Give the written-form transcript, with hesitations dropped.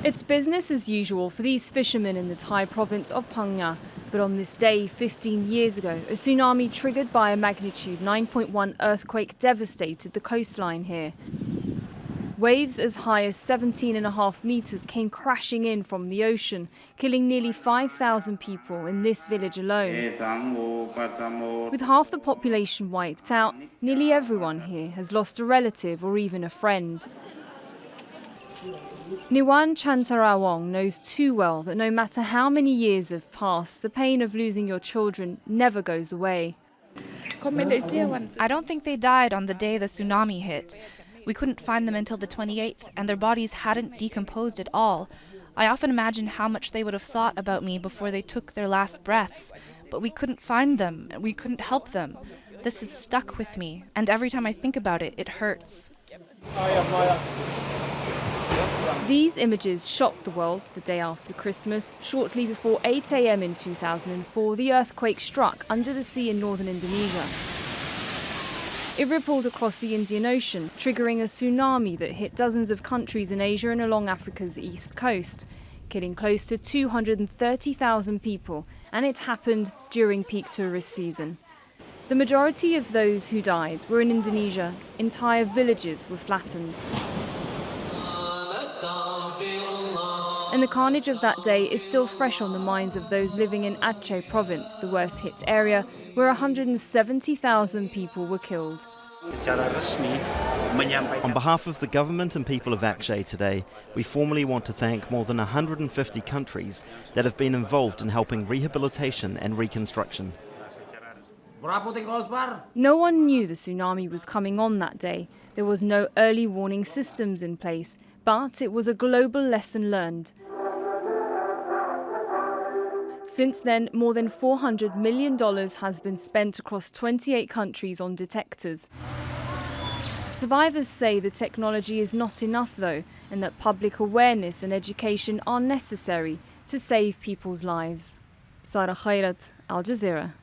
It's business as usual for these fishermen in the Thai province of Phang Nga. But on this day 15 years ago, a tsunami triggered by a magnitude 9.1 earthquake devastated the coastline here. Waves as high as 17.5 meters came crashing in from the ocean, killing nearly 5,000 people in this village alone. With half the population wiped out, nearly everyone here has lost a relative or even a friend. NIWAN CHANTHARAWONG knows too well that no matter how many years have passed, the pain of losing your children never goes away. I don't think they died on the day the tsunami hit. We couldn't find them until the 28th, and their bodies hadn't decomposed at all. I often imagine how much they would have thought about me before they took their last breaths, but we couldn't find them, we couldn't help them. This has stuck with me, and every time I think about it, it hurts. These images shocked the world the day after Christmas. Shortly before 8 a.m. in 2004, the earthquake struck under the sea in northern Indonesia. It rippled across the Indian Ocean, triggering a tsunami that hit dozens of countries in Asia and along Africa's east coast, killing close to 230,000 people, and it happened during peak tourist season. The majority of those who died were in Indonesia. Entire villages were flattened. And the carnage of that day is still fresh on the minds of those living in Aceh province, the worst hit area, where 170,000 people were killed. On behalf of the government and people of Aceh today, we formally want to thank more than 150 countries that have been involved in helping rehabilitation and reconstruction. No one knew the tsunami was coming on that day. There was no early warning systems in place, but it was a global lesson learned. Since then, more than $400 million has been spent across 28 countries on detectors. Survivors say the technology is not enough, though, and that public awareness and education are necessary to save people's lives. Sara, Khairat, Al Jazeera.